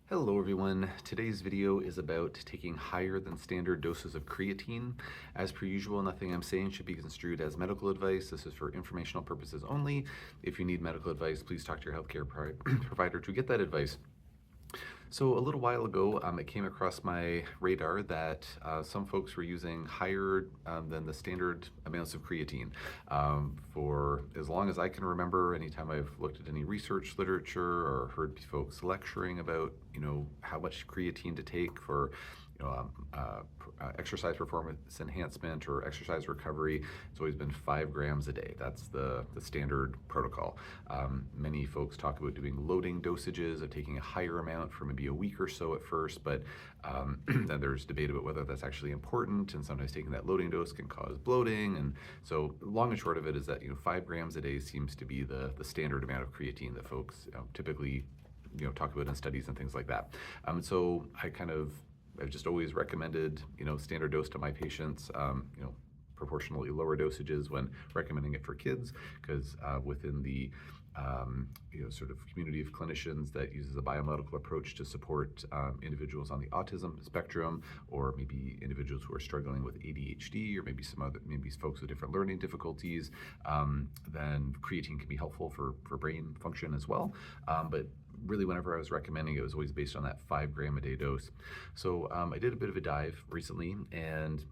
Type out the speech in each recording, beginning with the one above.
Hello everyone, today's video is about taking higher than standard doses of creatine. As per usual, nothing I'm saying should be construed as medical advice. This is for informational purposes only. If you need medical advice, please talk to your healthcare provider to get that advice. So a little while ago, it came across my radar that some folks were using higher than the standard amounts of creatine. For as long as I can remember, anytime I've looked at any research literature or heard folks lecturing about, how much creatine to take for exercise performance enhancement or exercise recovery, it's always been 5 grams a day. That's the standard protocol. Many folks talk about doing loading dosages of taking a higher amount for maybe a week or so at first, but then there's debate about whether that's actually important, and sometimes taking that loading dose can cause bloating. And so long and short of it is that 5 grams a day seems to be the standard amount of creatine that folks typically talk about in studies and things like that. So I've just always recommended, standard dose to my patients, proportionally lower dosages when recommending it for kids, because within the sort of community of clinicians that uses a biomedical approach to support individuals on the autism spectrum, or maybe individuals who are struggling with ADHD, or maybe maybe folks with different learning difficulties, then creatine can be helpful for brain function as well. But really, whenever I was recommending it, was always based on that 5 gram a day dose. So I did a bit of a dive recently and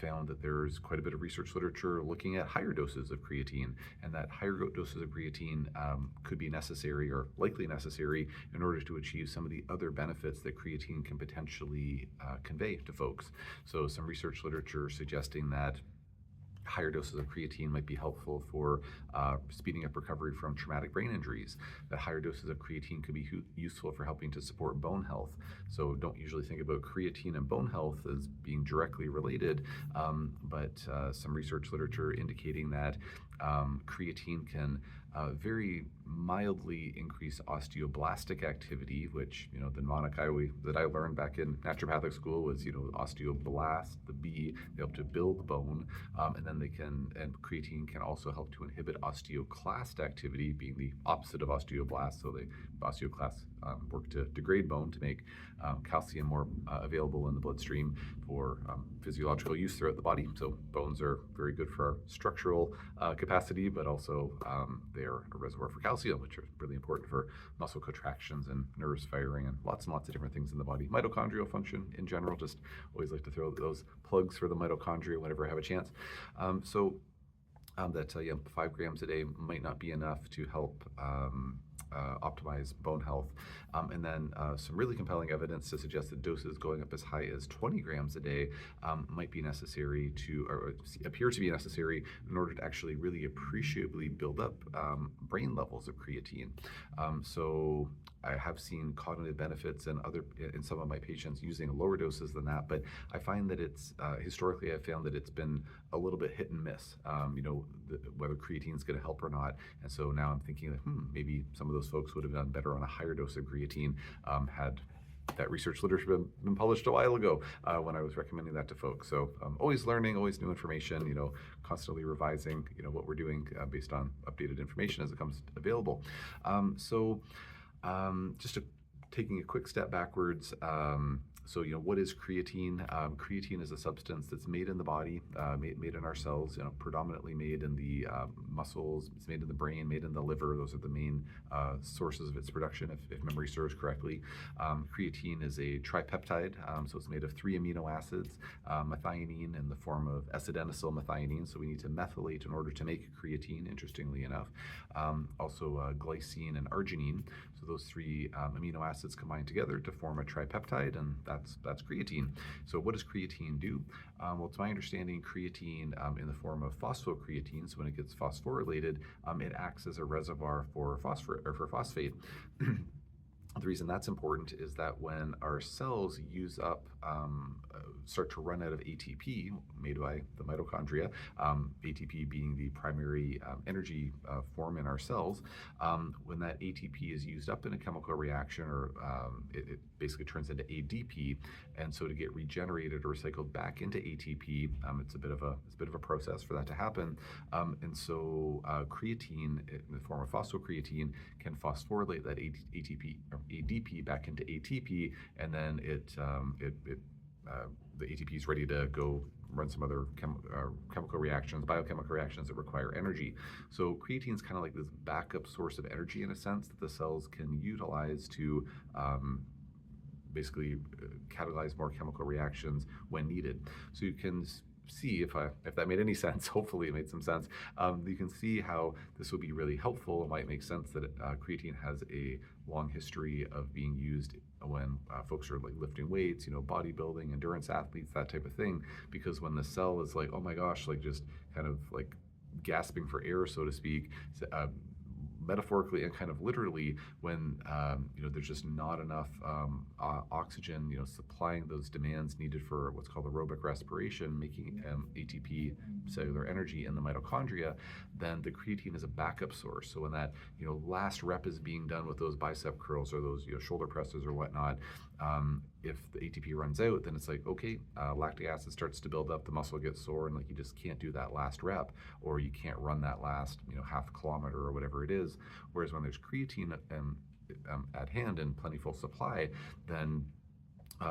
found that there's quite a bit of research literature looking at higher doses of creatine, and that higher doses of creatine could be necessary or likely necessary in order to achieve some of the other benefits that creatine can potentially convey to folks. So some research literature suggesting that higher doses of creatine might be helpful for speeding up recovery from traumatic brain injuries, that higher doses of creatine could be useful for helping to support bone health. So don't usually think about creatine and bone health as being directly related, but some research literature indicating that creatine can very mildly increase osteoblastic activity, which, the mnemonic that I learned back in naturopathic school was, osteoblast, the B, they help to build bone, and then and creatine can also help to inhibit osteoclast activity, being the opposite of osteoblast. So the osteoclasts work to degrade bone to make calcium more available in the bloodstream for physiological use throughout the body. So bones are very good for our structural capacity, but also they're a reservoir for calcium, which are really important for muscle contractions and nerves firing and lots of different things in the body. Mitochondrial function in general, just always like to throw those plugs for the mitochondria whenever I have a chance. That 5 grams a day might not be enough to help optimize bone health. And then some really compelling evidence to suggest that doses going up as high as 20 grams a day might be necessary or appear to be necessary in order to actually really appreciably build up brain levels of creatine. So I have seen cognitive benefits in some of my patients using lower doses than that, but I find that it's historically I've found that it's been a little bit hit and miss, whether creatine is going to help or not. And so now I'm thinking that maybe some of those folks would have done better on a higher dose of creatine had that research literature been published a while ago when I was recommending that to folks. So always learning, always new information, constantly revising, what we're doing based on updated information as it comes available. Taking a quick step backwards, what is creatine? Creatine is a substance that's made in the body, made in our cells, predominantly made in the muscles. It's made in the brain, made in the liver. Those are the main sources of its production, if memory serves correctly. Creatine is a tripeptide, so it's made of 3 amino acids, methionine in the form of S-adenosyl methionine, so we need to methylate in order to make creatine, interestingly enough. Also glycine and arginine, so those 3 amino acids combine together to form a tripeptide, and that's creatine. So what does creatine do? Well, to my understanding, creatine in the form of phosphocreatine, so when it gets phosphorylated, it acts as a reservoir for phosphate. The reason that's important is that when our cells start to run out of ATP made by the mitochondria, ATP being the primary energy form in our cells, when that ATP is used up in a chemical reaction, or it basically turns into ADP, and so to get regenerated or recycled back into ATP, it's a bit of a process for that to happen. And so creatine in the form of phosphocreatine can phosphorylate that ATP, or ADP back into ATP, and then the ATP is ready to go run some other chemical reactions, biochemical reactions that require energy. So creatine is kind of like this backup source of energy in a sense that the cells can utilize to basically catalyze more chemical reactions when needed. So you can see if that made any sense. Hopefully it made some sense. You can see how this would be really helpful and why it makes sense that creatine has a long history of being used when folks are like lifting weights, bodybuilding, endurance athletes, that type of thing. Because when the cell is like, oh my gosh, like just kind of like gasping for air, so to speak, metaphorically and kind of literally, when there's just not enough oxygen, supplying those demands needed for what's called aerobic respiration, making ATP, cellular energy in the mitochondria, then the creatine is a backup source. So when that last rep is being done with those bicep curls or those shoulder presses or whatnot, if the ATP runs out, then it's like, okay, lactic acid starts to build up, the muscle gets sore, and like you just can't do that last rep, or you can't run that last half kilometer or whatever it is. Whereas when there's creatine at hand in plentiful supply, then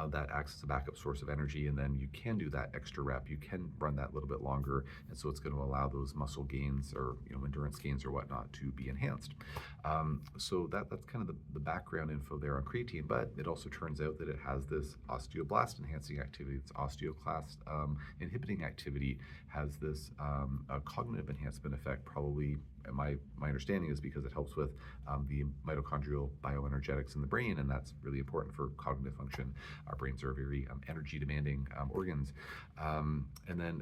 that acts as a backup source of energy, and then you can do that extra rep. You can run that a little bit longer, and so it's going to allow those muscle gains or endurance gains or whatnot to be enhanced. So that's kind of the background info there on creatine, but it also turns out that it has this osteoblast enhancing activity, it's osteoclast inhibiting activity, has this cognitive enhancement effect. Probably my understanding is because it helps with the mitochondrial bioenergetics in the brain, and that's really important for cognitive function. Our brains are very energy demanding organs. And then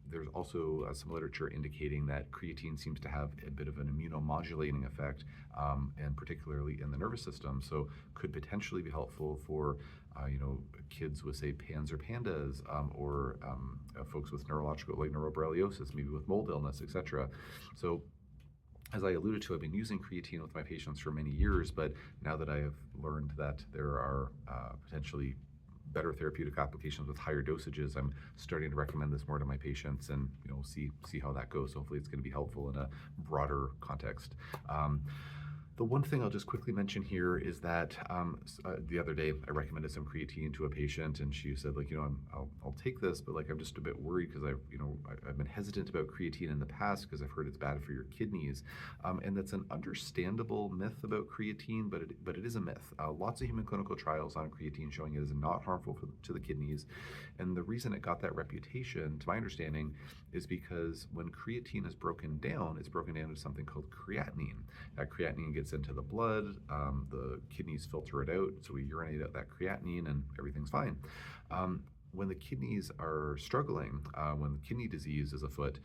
there's also some literature indicating that creatine seems to have a bit of an immunomodulating effect, and particularly in the nervous system. So could potentially be helpful for kids with, say, PANS or PANDAS, or folks with neurological, like neuroborreliosis, maybe with mold illness, etc. So as I alluded to, I've been using creatine with my patients for many years, but now that I have learned that there are potentially better therapeutic applications with higher dosages, I'm starting to recommend this more to my patients, and we'll see how that goes. Hopefully it's going to be helpful in a broader context. The one thing I'll just quickly mention here is that the other day I recommended some creatine to a patient, and she said, like, I'll take this, but like I'm just a bit worried because I've been hesitant about creatine in the past because I've heard it's bad for your kidneys, and that's an understandable myth about creatine, but it is a myth. Lots of human clinical trials on creatine showing it is not harmful to the kidneys, and the reason it got that reputation, to my understanding, is because when creatine is broken down, it's broken down to something called creatinine. That creatinine gets into the blood, the kidneys filter it out, so we urinate out that creatinine and everything's fine. When the kidneys are struggling, when kidney disease is afoot,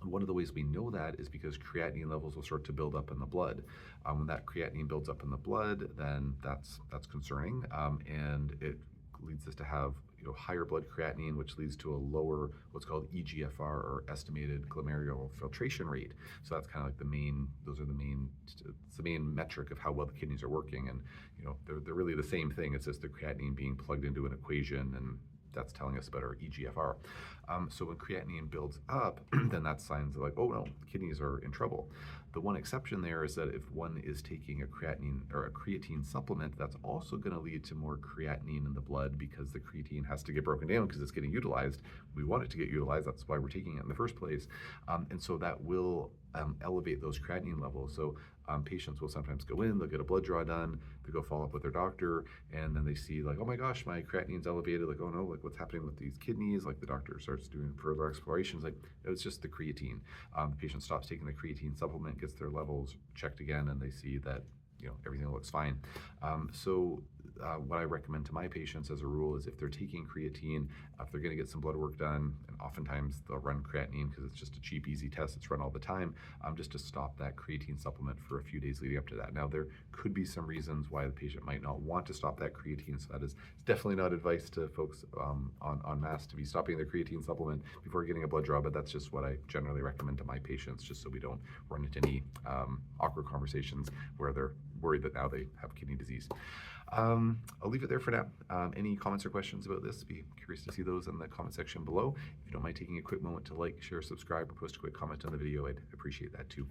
one of the ways we know that is because creatinine levels will start to build up in the blood. When that creatinine builds up in the blood, then that's concerning, and it leads us to have higher blood creatinine, which leads to a lower what's called EGFR, or estimated glomerular filtration rate. So that's kind of like the main metric of how well the kidneys are working, and they're really the same thing. It's just the creatinine being plugged into an equation, and that's telling us about our EGFR. So when creatinine builds up, then that's signs of like, oh no, the kidneys are in trouble. The one exception there is that if one is taking a creatinine or a creatine supplement, that's also going to lead to more creatinine in the blood, because the creatine has to get broken down because it's getting utilized. We want it to get utilized. That's why we're taking it in the first place. And so that will elevate those creatinine levels. So patients will sometimes go in, they'll get a blood draw done, they go follow up with their doctor, and then they see like, oh my gosh, my creatinine's elevated. Like, oh no, like what's happening with these kidneys? Like the doctor starts doing further explorations. Like, it's just the creatine. The patient stops taking the creatine supplement, gets their levels checked again, and they see that everything looks fine. So what I recommend to my patients as a rule is if they're taking creatine, if they're going to get some blood work done, and oftentimes they'll run creatinine because it's just a cheap, easy test. It's run all the time, just to stop that creatine supplement for a few days leading up to that. Now, there could be some reasons why the patient might not want to stop that creatine, so that is definitely not advice to folks en masse to be stopping their creatine supplement before getting a blood draw, but that's just what I generally recommend to my patients, just so we don't run into any awkward conversations where they're worried that now they have kidney disease. I'll leave it there for now. Any comments or questions about this? Be curious to see those in the comment section below. If you don't mind taking a quick moment to like, share, subscribe, or post a quick comment on the video, I'd appreciate that too.